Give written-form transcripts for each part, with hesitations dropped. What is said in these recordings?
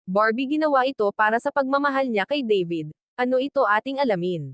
Barbie ginawa ito para sa pagmamahal niya kay David. Ano ito ating alamin?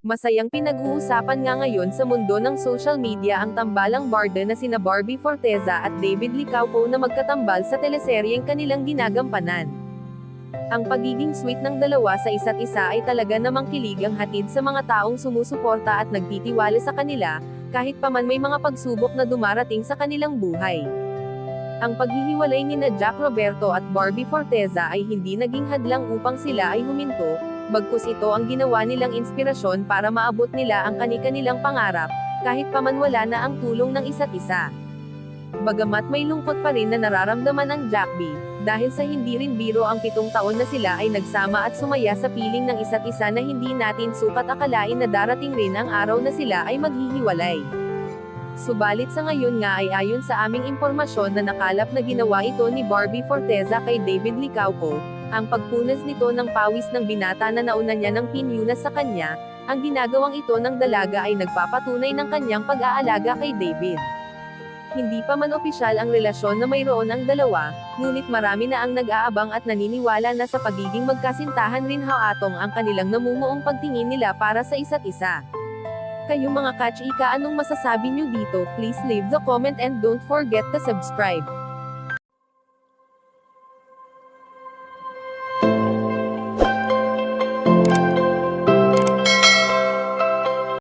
Masayang pinag-uusapan nga ngayon sa mundo ng social media ang tambalang barda na sina Barbie Forteza at David Licauco na magkatambal sa teleseryeng kanilang ginagampanan. Ang pagiging sweet ng dalawa sa isa't isa ay talaga namang kilig ang hatid sa mga taong sumusuporta at nagtitiwala sa kanila, kahit pa man may mga pagsubok na dumarating sa kanilang buhay. Ang paghihiwalay nina Jack Roberto at Barbie Forteza ay hindi naging hadlang upang sila ay huminto, bagkus ito ang ginawa nilang inspirasyon para maabot nila ang kani-kanilang pangarap, kahit pa man wala na ang tulong ng isa't isa. Bagamat may lungkot pa rin na nararamdaman ang Jackby, dahil sa hindi rin biro ang 7 taon na sila ay nagsama at sumaya sa piling ng isa't isa na hindi natin sukat akalain na darating rin ang araw na sila ay maghihiwalay. Subalit sa ngayon nga ay ayon sa aming impormasyon na nakalap na ginawa ito ni Barbie Forteza kay David Licauco, ang pagpunas nito ng pawis ng binata na nauna niya ng pinyunas sa kanya, ang ginagawang ito ng dalaga ay nagpapatunay ng kanyang pag-aalaga kay David. Hindi pa man opisyal ang relasyon na mayroon ang dalawa, ngunit marami na ang nag-aabang at naniniwala na sa pagiging magkasintahan rin haatong ang kanilang namumuong pagtingin nila para sa isa't isa. Kayong mga kachika, anong masasabi nyo dito? Please leave the comment and don't forget to subscribe.